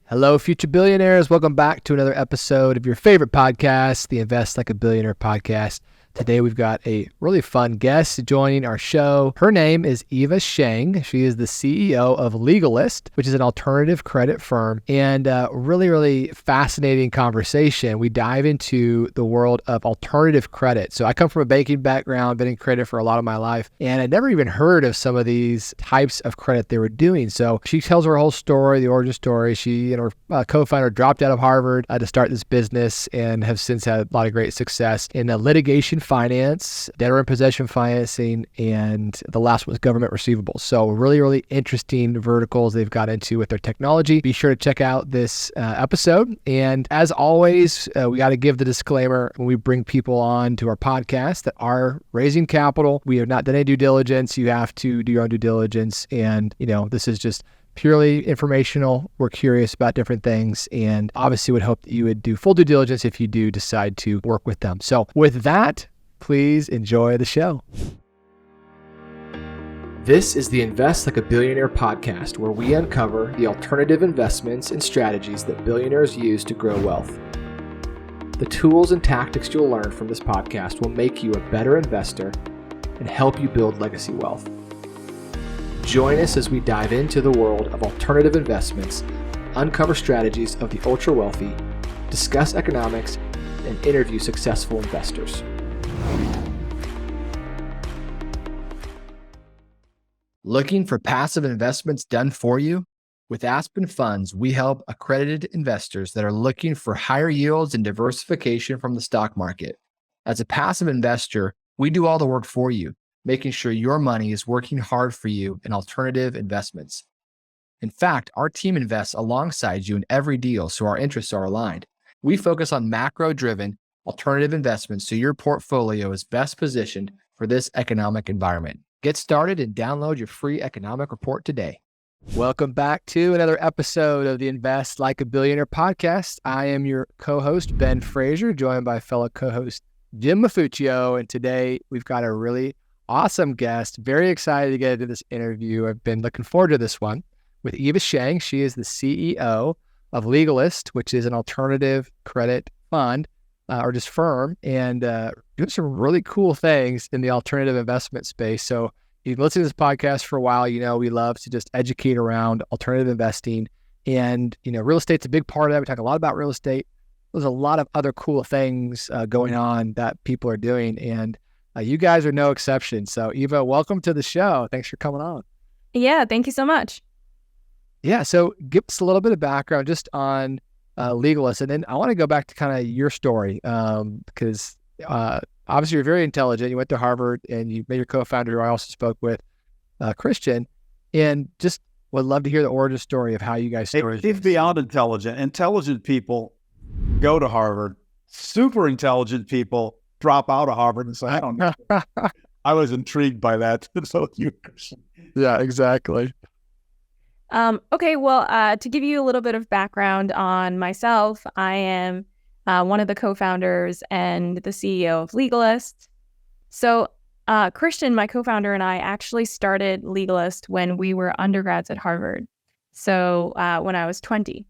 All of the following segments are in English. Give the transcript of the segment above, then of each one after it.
Hello, future billionaires. Welcome back to another episode of your favorite podcast, the Invest Like a Billionaire podcast. Today, we've got a really fun guest joining our show. Her name is Eva Shang. She is the CEO of Legalist, which is an alternative credit firm, and really fascinating conversation. We dive into the world of alternative credit. So I come from a banking background, been in credit for a lot of my life, and I'd never even heard of some of these types of credit they were doing. So she tells her whole story, the origin story. She and her co-founder dropped out of Harvard to start this business and have since had a lot of great success in litigation finance, debtor in possession financing, and the last one was government receivables. So really interesting verticals they've got into with their technology. Be sure to check out this episode. And as always, we got to give the disclaimer when we bring people on to our podcast that are raising capital. We have not done any due diligence. You have to do your own due diligence. And, this is just purely informational. We're curious about different things and obviously would hope that you would do full due diligence if you do decide to work with them. So with that, please enjoy the show. This is the Invest Like a Billionaire podcast, where we uncover the alternative investments and strategies that billionaires use to grow wealth. The tools and tactics you'll learn from this podcast will make you a better investor and help you build legacy wealth. Join us as we dive into the world of alternative investments, uncover strategies of the ultra wealthy, discuss economics, and interview successful investors. Looking for passive investments done for you? With Aspen Funds, we help accredited investors that are looking for higher yields and diversification from the stock market. As a passive investor, we do all the work for you, making sure your money is working hard for you in alternative investments. In fact, our team invests alongside you in every deal, so our interests are aligned. We focus on macro-driven alternative investments so your portfolio is best positioned for this economic environment. Get started and download your free economic report today. Welcome back to another episode of the Invest Like a Billionaire podcast. I am your co-host, Ben Fraser, joined by fellow co-host Jim Mafuccio. And today we've got a really awesome guest. Very excited to get into this interview. I've been looking forward to this one with Eva Shang. She is the CEO of Legalist, which is an alternative credit fund or just firm, and doing some really cool things in the alternative investment space. So you've listened to this podcast for a while, we love to just educate around alternative investing, and, real estate's a big part of that. We talk a lot about real estate. There's a lot of other cool things going on that people are doing, and you guys are no exception. So Eva, welcome to the show. Thanks for coming on. Yeah, thank you so much. Yeah, so give us a little bit of background just on Legalist, and then I want to go back to kind of your story because obviously you're very intelligent. You went to Harvard and you made your co-founder, who I also spoke with, Christian, and just would love to hear the origin story of how you guys started. He's beyond intelligent. Intelligent people go to Harvard. Super intelligent people drop out of Harvard and say, I don't know. I was intrigued by that. So you, Christian. Yeah, exactly. Okay, well, to give you a little bit of background on myself, I am one of the co-founders and the CEO of Legalist. So Christian, my co-founder, and I actually started Legalist when we were undergrads at Harvard. So when I was 20.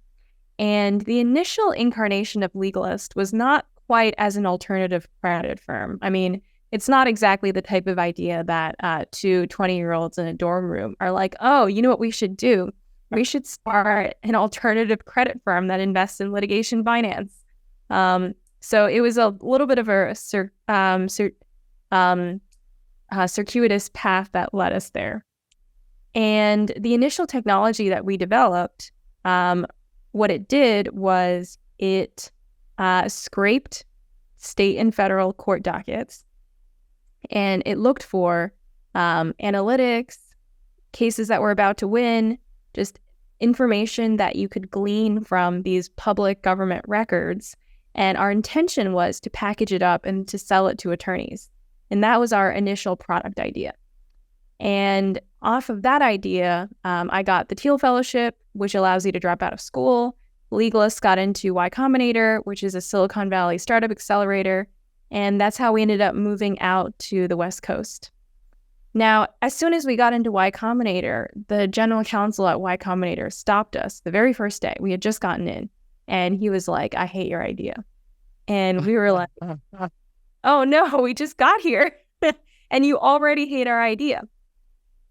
And the initial incarnation of Legalist was not quite as an alternative credit firm. I mean, it's not exactly the type of idea that two 20-year-olds in a dorm room are like, oh, you know what we should do? We should start an alternative credit firm that invests in litigation finance. So it was a little bit of a circuitous path that led us there. And the initial technology that we developed, what it did was it scraped state and federal court dockets, and it looked for analytics, cases that were about to win, just information that you could glean from these public government records. And our intention was to package it up and to sell it to attorneys. And that was our initial product idea. And off of that idea, I got the Teal Fellowship, which allows you to drop out of school. Legalist got into Y Combinator, which is a Silicon Valley startup accelerator. And that's how we ended up moving out to the West Coast. Now, as soon as we got into Y Combinator, the general counsel at Y Combinator stopped us the very first day. We had just gotten in, and he was like, "I hate your idea." And we were like, "Oh no, we just got here and you already hate our idea."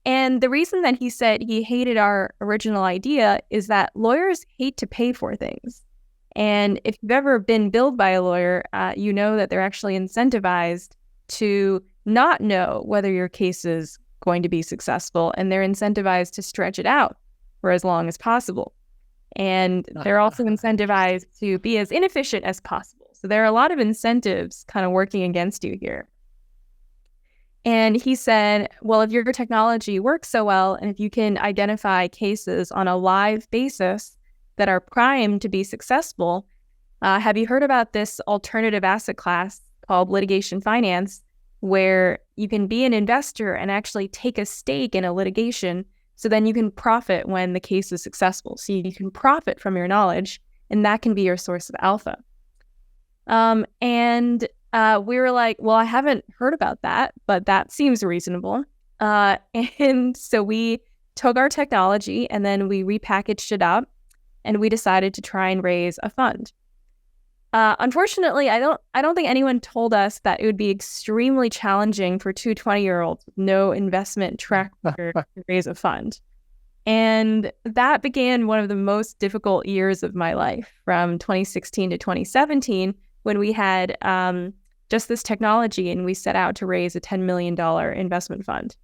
And the reason that he said he hated our original idea is that lawyers hate to pay for things. And if you've ever been billed by a lawyer, you know that they're actually incentivized to not know whether your case is going to be successful, and they're incentivized to stretch it out for as long as possible. And they're also incentivized to be as inefficient as possible. So there are a lot of incentives kind of working against you here. And he said, well, if your technology works so well, and if you can identify cases on a live basis that are primed to be successful, have you heard about this alternative asset class called litigation finance, where you can be an investor and actually take a stake in a litigation, so then you can profit when the case is successful. So you can profit from your knowledge, and that can be your source of alpha. We were like, well, I haven't heard about that, but that seems reasonable. And so we took our technology and then we repackaged it up, and we decided to try and raise a fund. Unfortunately, I don't think anyone told us that it would be extremely challenging for two 20-year-olds with no investment track record to raise a fund. And that began one of the most difficult years of my life, from 2016 to 2017, when we had just this technology and we set out to raise a $10 million investment fund.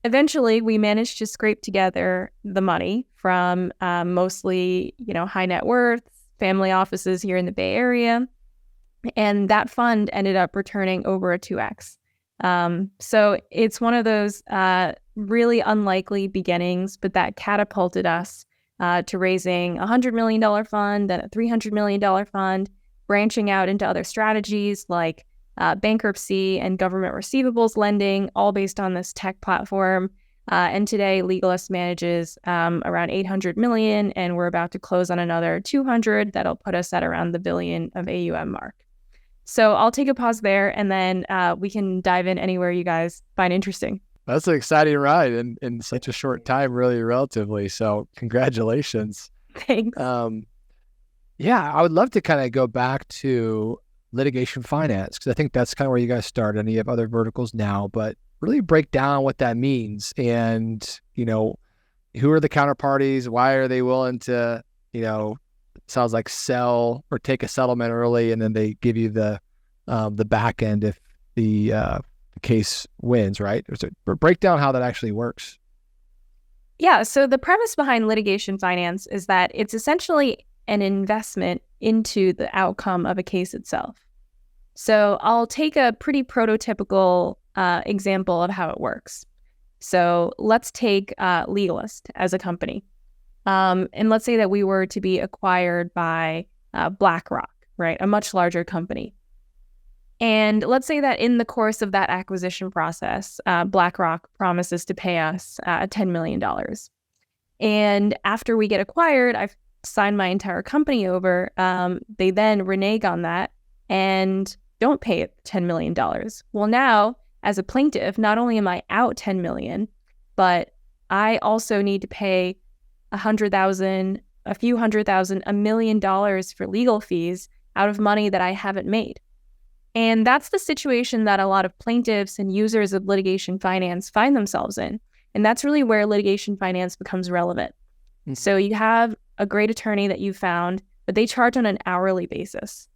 Eventually, we managed to scrape together the money from mostly, high net worth, family offices here in the Bay Area. And that fund ended up returning over a 2x. So it's one of those really unlikely beginnings, but that catapulted us to raising a $100 million fund, then a $300 million fund, branching out into other strategies like bankruptcy and government receivables lending, all based on this tech platform. And today, Legalist manages around 800 million, and we're about to close on another 200. That'll put us at around the billion of AUM mark. So I'll take a pause there, and then we can dive in anywhere you guys find interesting. That's an exciting ride in such a short time, really, relatively. So congratulations. Thanks. Yeah, I would love to kind of go back to litigation finance, because I think that's kind of where you guys started, and you have other verticals now, but really break down what that means, and, who are the counterparties? Why are they willing to, sounds like sell or take a settlement early, and then they give you the back end if the case wins, right? Break down how that actually works. Yeah, so the premise behind litigation finance is that it's essentially an investment into the outcome of a case itself. So I'll take a pretty prototypical example of how it works. So let's take Legalist as a company. And let's say that we were to be acquired by BlackRock, right? A much larger company. And let's say that in the course of that acquisition process, BlackRock promises to pay us $10 million. And after we get acquired, I've signed my entire company over. They then renege on that and don't pay it $10 million. Well, now, as a plaintiff, not only am I out $10 million, but I also need to pay $100,000, a few $100,000, $1 million for legal fees out of money that I haven't made. And that's the situation that a lot of plaintiffs and users of litigation finance find themselves in. And that's really where litigation finance becomes relevant. Mm-hmm. So you have a great attorney that you found, but they charge on an hourly basis.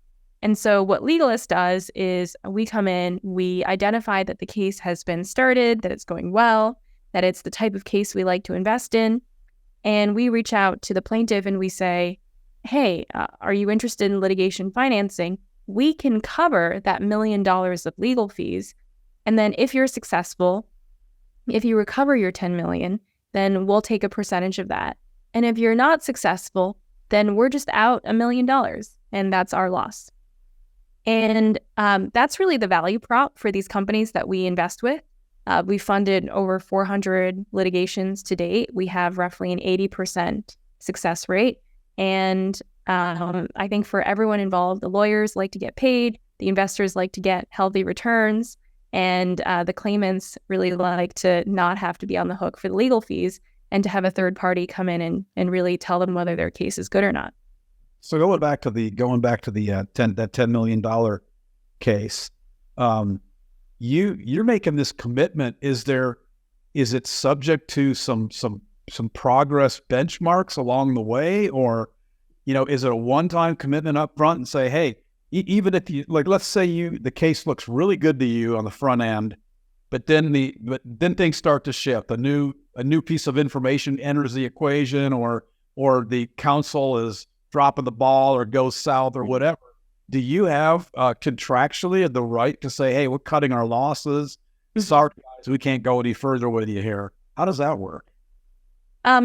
And so what Legalist does is we come in, we identify that the case has been started, that it's going well, that it's the type of case we like to invest in. And we reach out to the plaintiff and we say, hey, are you interested in litigation financing? We can cover that $1 million of legal fees. And then if you're successful, if you recover your $10 million, then we'll take a percentage of that. And if you're not successful, then we're just out $1 million, and that's our loss. And that's really the value prop for these companies that we invest with. We funded over 400 litigations to date. We have roughly an 80% success rate. And I think for everyone involved, the lawyers like to get paid, the investors like to get healthy returns, And the claimants really like to not have to be on the hook for the legal fees and to have a third party come in and really tell them whether their case is good or not. So going back to the $10 million case, you're making this commitment. Is it subject to some progress benchmarks along the way, or is it a one-time commitment up front and say, hey, even if you, like, let's say the case looks really good to you on the front end, but then things start to shift. A new piece of information enters the equation, or the counsel is dropping the ball or goes south or whatever. Do you have contractually the right to say, hey, we're cutting our losses? Sorry, guys, we can't go any further with you here. How does that work?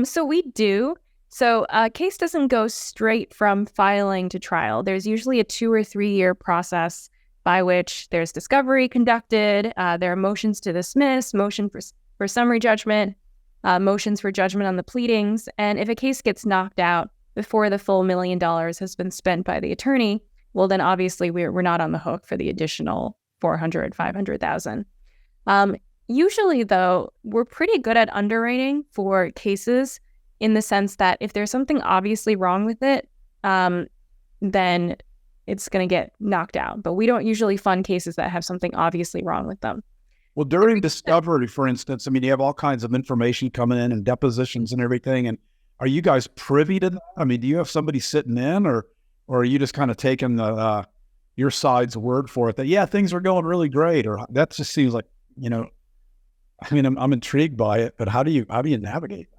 So we do. So a case doesn't go straight from filing to trial. There's usually a 2 or 3 year process by which there's discovery conducted. There are motions to dismiss, motion for summary judgment, motions for judgment on the pleadings. And if a case gets knocked out before the full $1 million has been spent by the attorney, well, then obviously we're not on the hook for the additional $400,000, $500,000. Usually, though, we're pretty good at underwriting for cases in the sense that if there's something obviously wrong with it, then it's going to get knocked out. But we don't usually fund cases that have something obviously wrong with them. Well, during discovery, for instance, I mean, you have all kinds of information coming in and depositions and everything. And are you guys privy to that? I mean, do you have somebody sitting in, or are you just kind of taking your side's word for it that, yeah, things are going really great? Or that just seems like, I mean, I'm intrigued by it, but how do you navigate that?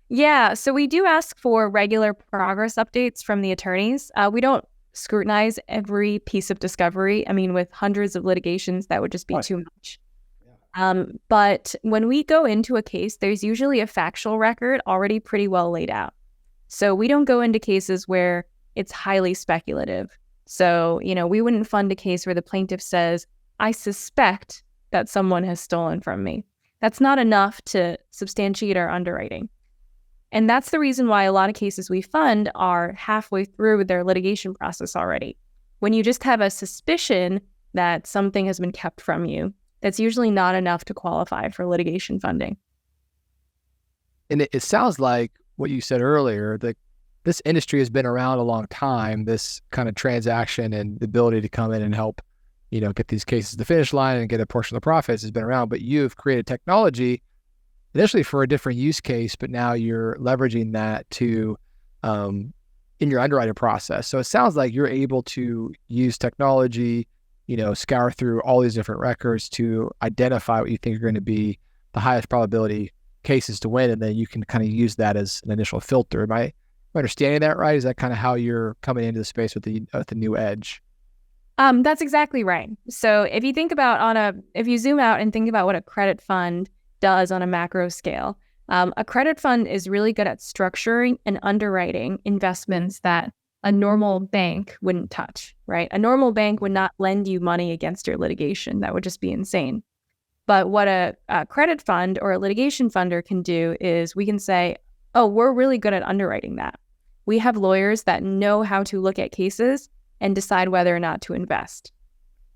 Yeah, so we do ask for regular progress updates from the attorneys. We don't scrutinize every piece of discovery. I mean, with hundreds of litigations, that would just be too much. But when we go into a case, there's usually a factual record already pretty well laid out. So we don't go into cases where it's highly speculative. So, we wouldn't fund a case where the plaintiff says, I suspect that someone has stolen from me. That's not enough to substantiate our underwriting. And that's the reason why a lot of cases we fund are halfway through their litigation process already. When you just have a suspicion that something has been kept from you, that's usually not enough to qualify for litigation funding. And it sounds like what you said earlier, that this industry has been around a long time, this kind of transaction and the ability to come in and help, get these cases to the finish line and get a portion of the profits has been around, but you've created technology initially for a different use case, but now you're leveraging that to in your underwriting process. So it sounds like you're able to use technology, scour through all these different records to identify what you think are going to be the highest probability cases to win, and then you can kind of use that as an initial filter. Am I understanding that right? Is that kind of how you're coming into the space with the new edge? That's exactly right. So if you think about if you zoom out and think about what a credit fund does on a macro scale, a credit fund is really good at structuring and underwriting investments that a normal bank wouldn't touch, right? A normal bank would not lend you money against your litigation. That would just be insane. But what a credit fund or a litigation funder can do is we can say, oh, we're really good at underwriting that. We have lawyers that know how to look at cases and decide whether or not to invest.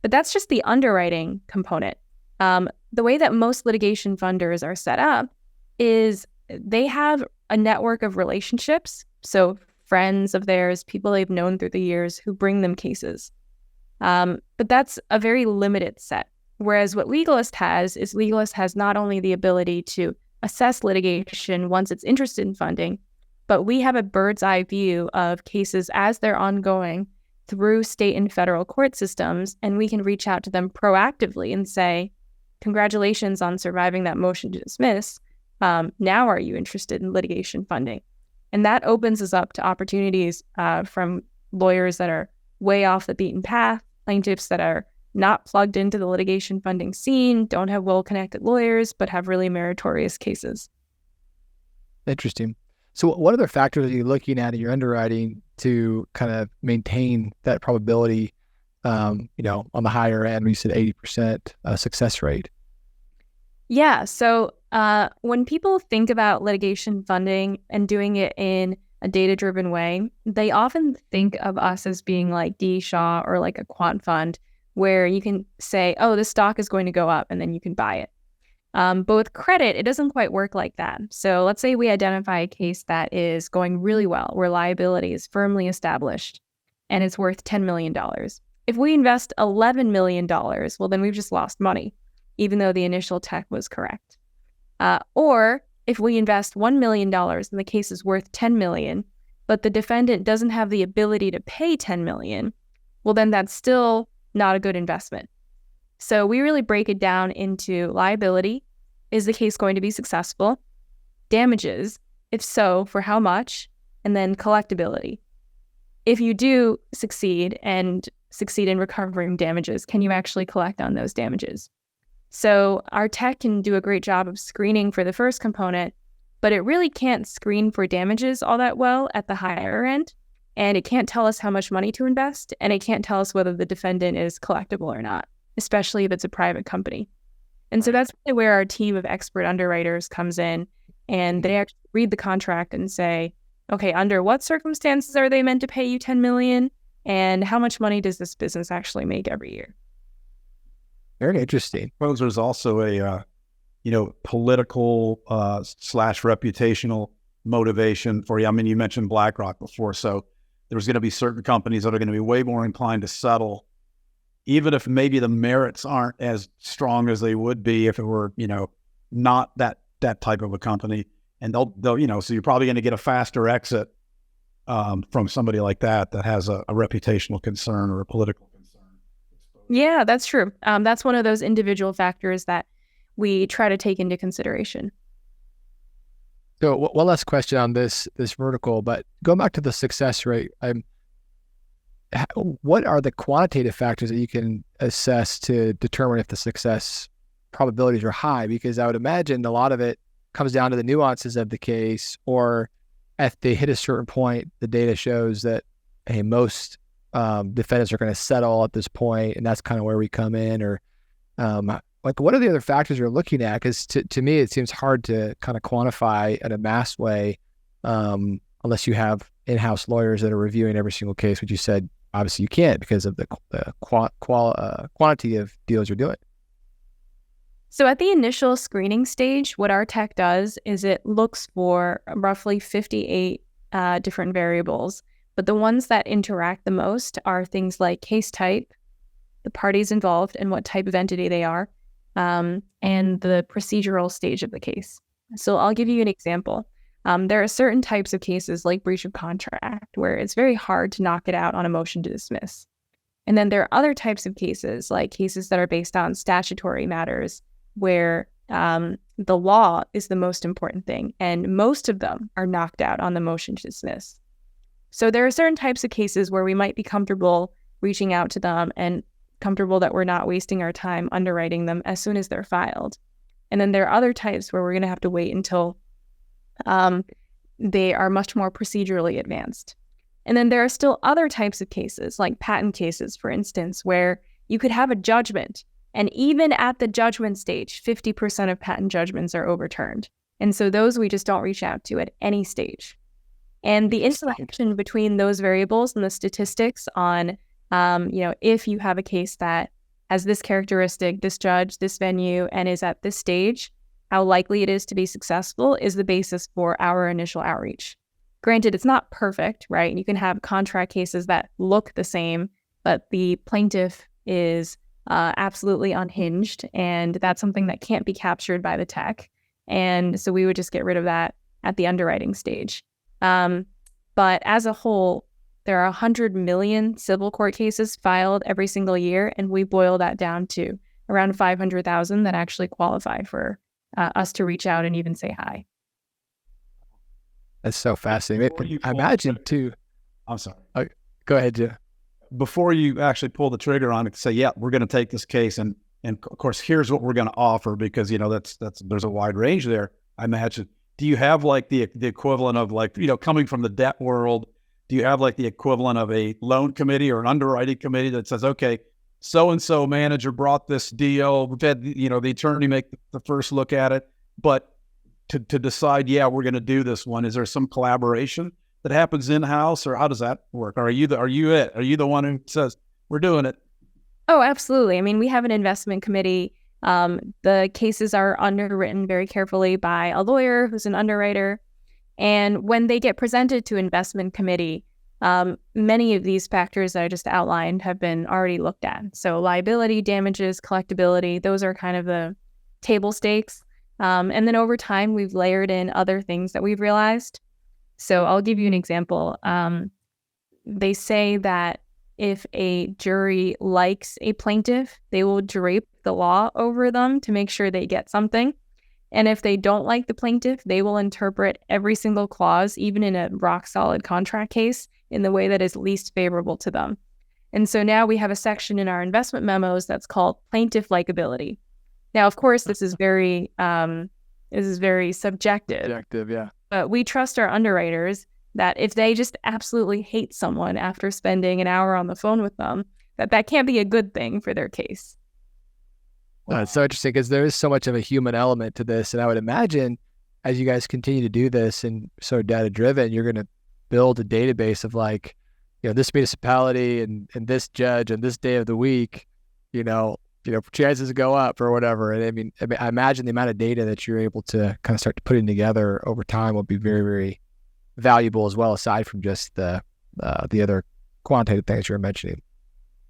But that's just the underwriting component. The way that most litigation funders are set up is they have a network of relationships. So friends of theirs, people they've known through the years who bring them cases. But that's a very limited set. Whereas what Legalist has not only the ability to assess litigation once it's interested in funding, but we have a bird's eye view of cases as they're ongoing through state and federal court systems, and we can reach out to them proactively and say, congratulations on surviving that motion to dismiss. Now are you interested in litigation funding? And that opens us up to opportunities from lawyers that are way off the beaten path, plaintiffs that are not plugged into the litigation funding scene, don't have well-connected lawyers, but have really meritorious cases. Interesting. So what other factors are you looking at in your underwriting to kind of maintain that probability, on the higher end? You said 80% success rate. Yeah. So when people think about litigation funding and doing it in a data-driven way, they often think of us as being like D. Shaw or like a quant fund, where you can say, oh, this stock is going to go up, and then you can buy it. But with credit, it doesn't quite work like that. So let's say we identify a case that is going really well, where liability is firmly established and it's worth $10 million. If we invest $11 million, well, then we've just lost money, even though the initial tech was correct. Or if we invest $1 million and the case is worth $10 million, but the defendant doesn't have the ability to pay $10 million, well, then that's still not a good investment. So we really break it down into liability. Is the case going to be successful? Damages, if so, for how much? And then collectability. If you do succeed in recovering damages, can you actually collect on those damages? So our tech can do a great job of screening for the first component, but it really can't screen for damages all that well at the higher end. And it can't tell us how much money to invest, and it can't tell us whether the defendant is collectible or not, especially if it's a private company. And so that's really where our team of expert underwriters comes in, and they actually read the contract and say, okay, under what circumstances are they meant to pay you $10 million? And how much money does this business actually make every year? Very interesting. I suppose there's also a, political / reputational motivation for you. I mean, you mentioned BlackRock before, so there's going to be certain companies that are going to be way more inclined to settle, even if maybe the merits aren't as strong as they would be if it were, not that type of a company. And they'll, so you're probably going to get a faster exit from somebody like that has a reputational concern or a political concern. Yeah, that's true. That's one of those individual factors that we try to take into consideration. So one last question on this vertical, but going back to the success rate, what are the quantitative factors that you can assess to determine if the success probabilities are high? Because I would imagine a lot of it comes down to the nuances of the case, or if they hit a certain point, the data shows that, hey, most defendants are going to settle at this point, and that's kind of where we come in. Or what are the other factors you're looking at? Because to me, it seems hard to kind of quantify in a mass way, unless you have in-house lawyers that are reviewing every single case, which you said obviously you can't because of the quantity of deals you're doing. So at the initial screening stage, what our tech does is it looks for roughly 58 different variables. But the ones that interact the most are things like case type, the parties involved and what type of entity they are, and the procedural stage of the case. So I'll give you an example. There are certain types of cases like breach of contract where it's very hard to knock it out on a motion to dismiss. And then there are other types of cases, like cases that are based on statutory matters, where the law is the most important thing, and most of them are knocked out on the motion to dismiss. So there are certain types of cases where we might be comfortable reaching out to them and comfortable that we're not wasting our time underwriting them as soon as they're filed. And then there are other types where we're going to have to wait until they are much more procedurally advanced. And then there are still other types of cases, like patent cases, for instance, where you could have a judgment, and even at the judgment stage, 50% of patent judgments are overturned. And so those we just don't reach out to at any stage. And the interaction between those variables and the statistics on, if you have a case that has this characteristic, this judge, this venue, and is at this stage, how likely it is to be successful is the basis for our initial outreach. Granted, it's not perfect, right? You can have contract cases that look the same, but the plaintiff is absolutely unhinged, and that's something that can't be captured by the tech. And so we would just get rid of that at the underwriting stage. But as a whole, there are 100 million civil court cases filed every single year, and we boil that down to around 500,000 that actually qualify for us to reach out and even say hi. That's so fascinating. I imagine too. I'm sorry. Go ahead, Joe. Before you actually pull the trigger on it, say, yeah, we're going to take this case, and of course, here's what we're going to offer, because that's there's a wide range there. I imagine. Do you have like the equivalent of coming from the debt world? Do you have like the equivalent of a loan committee or an underwriting committee that says, okay, so-and-so manager brought this deal. We've had, the attorney make the first look at it, but to decide, yeah, we're going to do this one. Is there some collaboration that happens in-house, or how does that work? Are you the one who says, we're doing it? Oh, absolutely. I mean, we have an investment committee. The cases are underwritten very carefully by a lawyer who's an underwriter. And when they get presented to investment committee, many of these factors that I just outlined have been already looked at. So liability, damages, collectability, those are kind of the table stakes. And then over time, we've layered in other things that we've realized. So I'll give you an example. They say that if a jury likes a plaintiff, they will drape the law over them to make sure they get something. And if they don't like the plaintiff, they will interpret every single clause, even in a rock-solid contract case, in the way that is least favorable to them. And so now we have a section in our investment memos that's called plaintiff likability. Now, of course, this is very subjective. Subjective, yeah. But we trust our underwriters that if they just absolutely hate someone after spending an hour on the phone with them, that can't be a good thing for their case. Wow. It's so interesting because there is so much of a human element to this. And I would imagine as you guys continue to do this and so data driven, you're going to build a database of like, this municipality and this judge on this day of the week, chances go up or whatever. And I mean, I imagine the amount of data that you're able to kind of start putting together over time will be very, very valuable as well, aside from just the other quantitative things you were mentioning.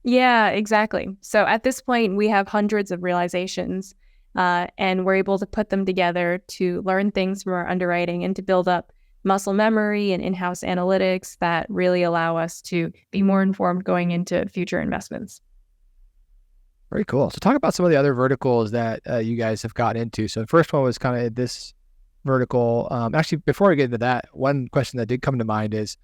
Yeah, exactly. So at this point, we have hundreds of realizations, and we're able to put them together to learn things from our underwriting and to build up muscle memory and in-house analytics that really allow us to be more informed going into future investments. Very cool. So talk about some of the other verticals that you guys have gotten into. So the first one was kind of this vertical. Actually, before we get into that, one question that did come to mind is,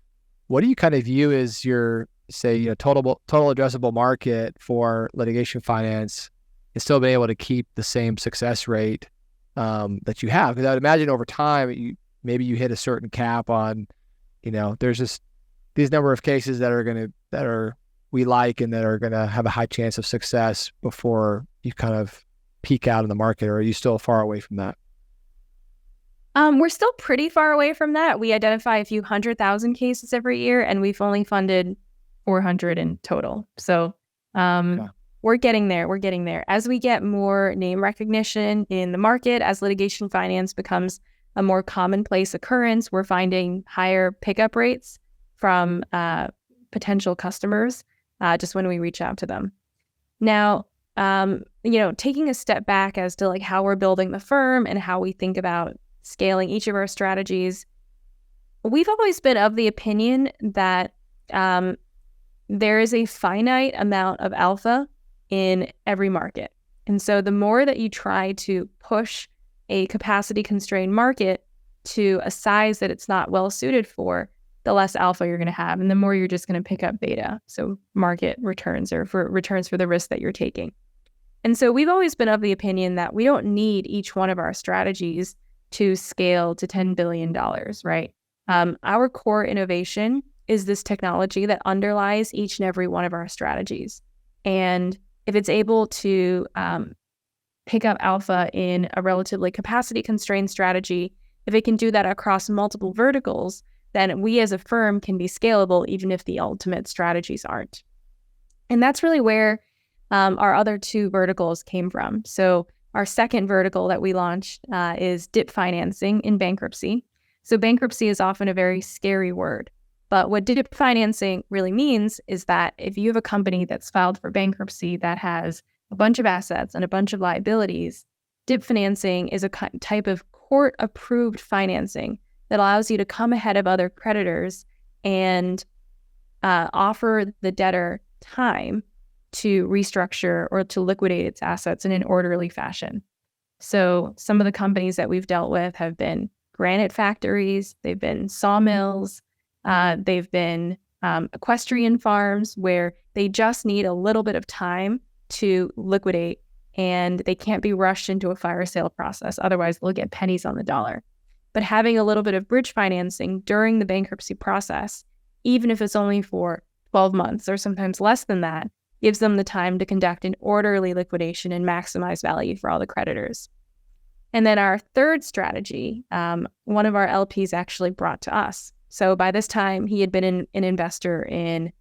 what do you kind of view as your, say, total addressable market for litigation finance and still be able to keep the same success rate that you have? Because I would imagine over time, maybe you hit a certain cap on, there's just these number of cases that we like and that are going to have a high chance of success before you kind of peak out in the market, or are you still far away from that? We're still pretty far away from that. We identify a few 100,000 cases every year, and we've only funded 400 in total. So we're getting there. We're getting there. As we get more name recognition in the market, as litigation finance becomes a more commonplace occurrence, we're finding higher pickup rates from potential customers just when we reach out to them. Now, taking a step back as to like how we're building the firm and how we think about scaling each of our strategies, we've always been of the opinion that there is a finite amount of alpha in every market. And so the more that you try to push a capacity constrained market to a size that it's not well suited for, the less alpha you're going to have, and the more you're just going to pick up beta. So market returns, or for returns for the risk that you're taking. And so we've always been of the opinion that we don't need each one of our strategies to scale to $10 billion, right? Our core innovation is this technology that underlies each and every one of our strategies. And if it's able to pick up alpha in a relatively capacity constrained strategy, if it can do that across multiple verticals, then we as a firm can be scalable even if the ultimate strategies aren't. And that's really where our other two verticals came from. So our second vertical that we launched is DIP financing in bankruptcy. So bankruptcy is often a very scary word. But what DIP financing really means is that if you have a company that's filed for bankruptcy that has a bunch of assets and a bunch of liabilities, DIP financing is a type of court-approved financing that allows you to come ahead of other creditors and offer the debtor time to restructure or to liquidate its assets in an orderly fashion. So some of the companies that we've dealt with have been granite factories, they've been sawmills, they've been equestrian farms where they just need a little bit of time to liquidate and they can't be rushed into a fire sale process. Otherwise, they'll get pennies on the dollar. But having a little bit of bridge financing during the bankruptcy process, even if it's only for 12 months or sometimes less than that, gives them the time to conduct an orderly liquidation and maximize value for all the creditors. And then our third strategy, one of our LPs actually brought to us. So by this time, he had been an investor in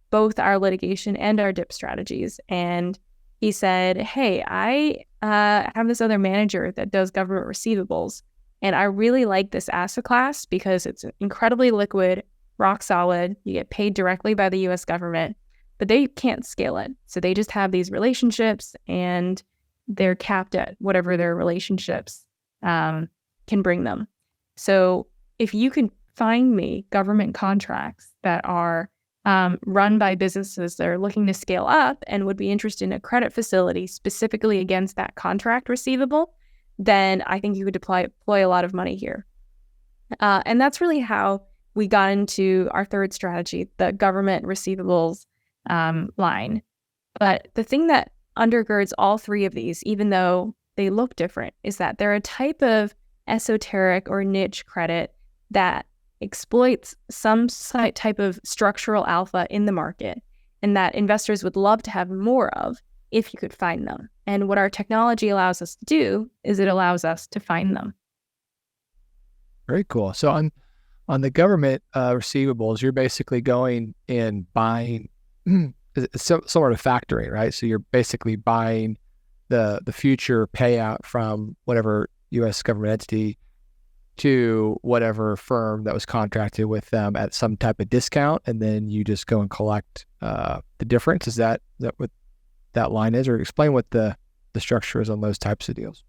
both our litigation and our DIP strategies. And he said, hey, I have this other manager that does government receivables, and I really like this asset class because it's incredibly liquid, rock solid. You get paid directly by the US government, but they can't scale it. So they just have these relationships, and they're capped at whatever their relationships can bring them. So if you can find me government contracts that are run by businesses that are looking to scale up and would be interested in a credit facility specifically against that contract receivable, then I think you could deploy a lot of money here. And that's really how we got into our third strategy, the government receivables line. But the thing that undergirds all three of these, even though they look different, is that they're a type of esoteric or niche credit that exploits some type of structural alpha in the market, and that investors would love to have more of if you could find them. And what our technology allows us to do is it allows us to find them. Very cool. So on the government receivables, you're basically going and buying it's sort of factoring, right? So you're basically buying the future payout from whatever U.S. government entity to whatever firm that was contracted with them at some type of discount, and then you just go and collect the difference. Is that what that line is? Or explain what the structure is on those types of deals.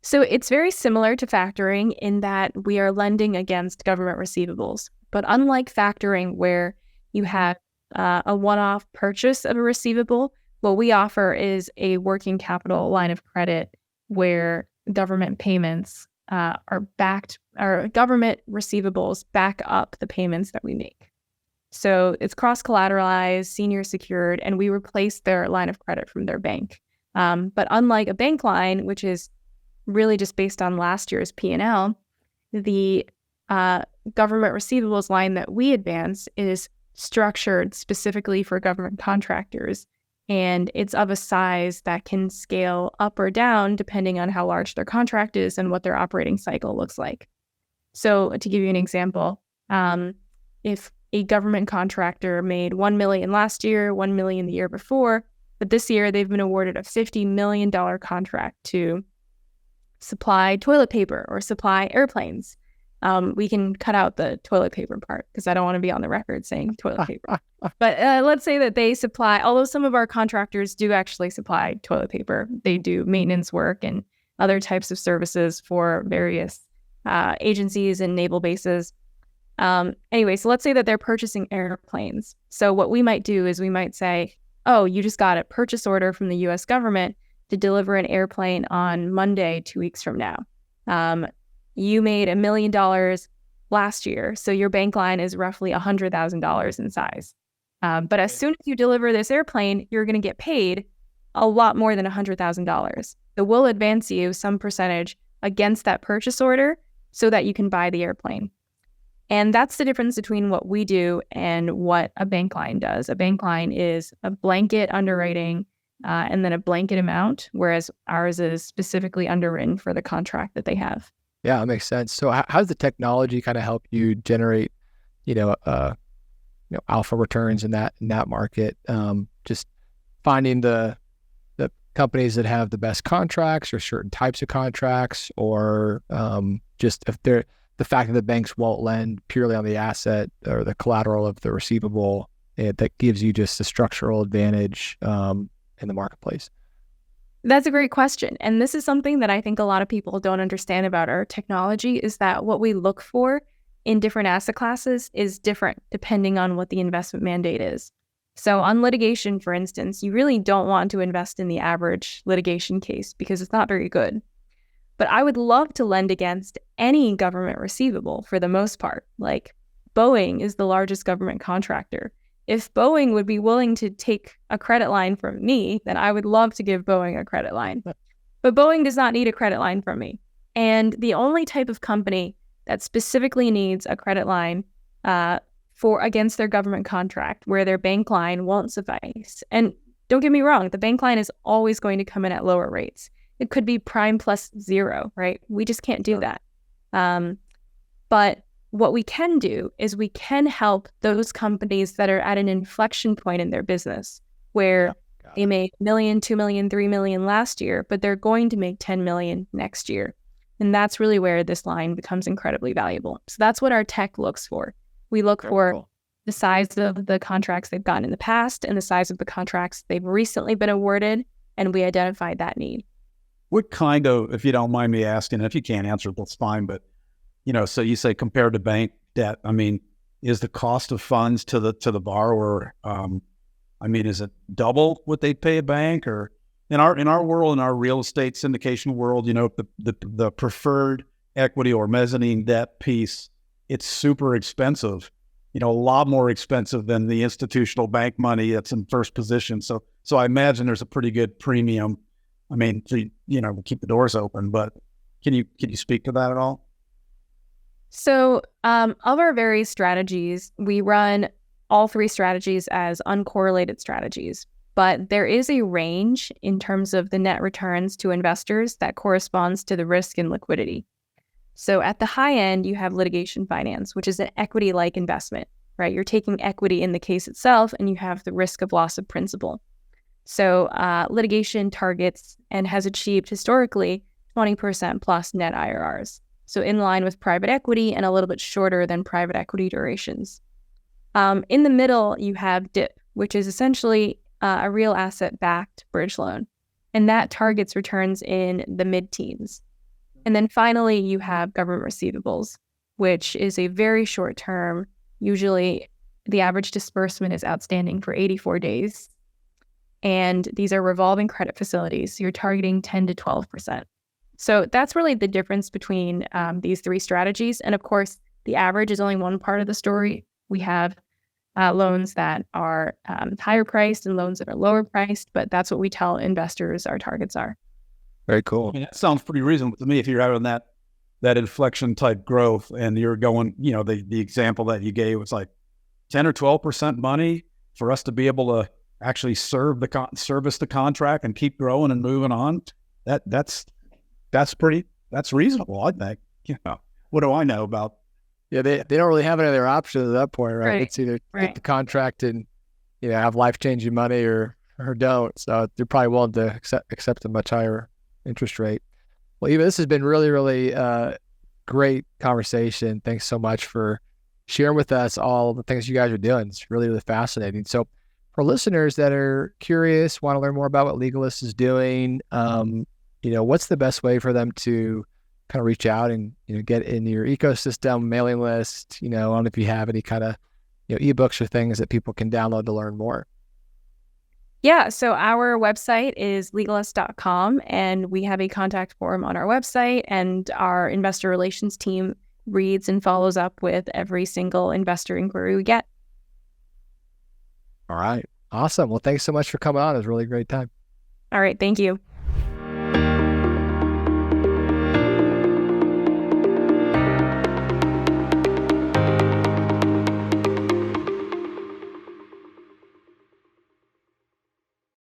So it's very similar to factoring in that we are lending against government receivables. But unlike factoring, where you have a one-off purchase of a receivable, what we offer is a working capital line of credit where government payments are backed, or government receivables back up the payments that we make. So it's cross-collateralized, senior secured, and we replace their line of credit from their bank. But unlike a bank line, which is really just based on last year's P&L, the government receivables line that we advance is structured specifically for government contractors, and it's of a size that can scale up or down depending on how large their contract is and what their operating cycle looks like. So to give you an example, if a government contractor made $1 million last year, $1 million the year before, but this year they've been awarded a $50 million contract to supply toilet paper or supply airplanes. We can cut out the toilet paper part because I don't want to be on the record saying toilet paper. But let's say that they supply, although some of our contractors do actually supply toilet paper, they do maintenance work and other types of services for various agencies and naval bases. Anyway, so let's say that they're purchasing airplanes. So what we might do is we might say, oh, you just got a purchase order from the US government to deliver an airplane on Monday, 2 weeks from now. You made $1 million last year, so your bank line is roughly $100,000 in size. But as soon as you deliver this airplane, you're going to get paid a lot more than $100,000. So we'll advance you some percentage against that purchase order so that you can buy the airplane. And that's the difference between what we do and what a bank line does. A bank line is a blanket underwriting and then a blanket amount, whereas ours is specifically underwritten for the contract that they have. Yeah, that makes sense. So how does the technology kind of help you generate, alpha returns in that market? Just finding the companies that have the best contracts or certain types of contracts, or just if they're the fact that the banks won't lend purely on the asset or the collateral of the receivable, that gives you just a structural advantage in the marketplace. That's a great question. And this is something that I think a lot of people don't understand about our technology, is that what we look for in different asset classes is different depending on what the investment mandate is. So on litigation, for instance, you really don't want to invest in the average litigation case because it's not very good. But I would love to lend against any government receivable for the most part. Like Boeing is the largest government contractor. If Boeing would be willing to take a credit line from me, then I would love to give Boeing a credit line. But Boeing does not need a credit line from me. And the only type of company that specifically needs a credit line for against their government contract, where their bank line won't suffice. And don't get me wrong, the bank line is always going to come in at lower rates. It could be prime plus 0, right? We just can't do that. But what we can do is we can help those companies that are at an inflection point in their business where they made $1 million, $2 million, $3 million last year, but they're going to make $10 million next year. And that's really where this line becomes incredibly valuable. So that's what our tech looks for. We look for the size of the contracts they've gotten in the past and the size of the contracts they've recently been awarded, and we identified that need. What kind of, if you don't mind me asking, if you can't answer it, that's fine, but so you say compared to bank debt, I mean, is the cost of funds to the borrower, is it double what they pay a bank? Or in our world, in our real estate syndication world, the preferred equity or mezzanine debt piece, it's super expensive, a lot more expensive than the institutional bank money that's in first position. So I imagine there's a pretty good premium. I mean, to keep the doors open, but can you speak to that at all? So of our various strategies, we run all three strategies as uncorrelated strategies, but there is a range in terms of the net returns to investors that corresponds to the risk and liquidity. So at the high end, you have litigation finance, which is an equity-like investment, right? You're taking equity in the case itself, and you have the risk of loss of principal. So litigation targets and has achieved historically 20% plus net IRRs. So in line with private equity and a little bit shorter than private equity durations. In the middle, you have DIP, which is essentially a real asset-backed bridge loan. And that targets returns in the mid-teens. And then finally, you have government receivables, which is a very short term. Usually, the average disbursement is outstanding for 84 days. And these are revolving credit facilities. So you're targeting 10 to 12%. So that's really the difference between these three strategies. And of course, the average is only one part of the story. We have loans that are higher priced and loans that are lower priced, but that's what we tell investors our targets are. Very cool. I mean, that sounds pretty reasonable to me. If you're having that inflection type growth and you're going, the example that you gave was like 10 or 12% money for us to be able to actually service the contract and keep growing and moving on. That's reasonable, I think. What do I know about? Yeah, they don't really have any other options at that point, right? It's either take the contract and have life-changing money or don't. So they're probably willing to accept a much higher interest rate. Well, Eva, this has been really, really great conversation. Thanks so much for sharing with us all the things you guys are doing. It's really, really fascinating. So for listeners that are curious, want to learn more about what Legalist is doing, what's the best way for them to kind of reach out and get in your ecosystem, mailing list? I don't know if you have any kind of ebooks or things that people can download to learn more. Yeah, so our website is legalist.com, and we have a contact form on our website, and our investor relations team reads and follows up with every single investor inquiry we get. All right. Awesome. Well, thanks so much for coming on. It was a really great time. All right. Thank you.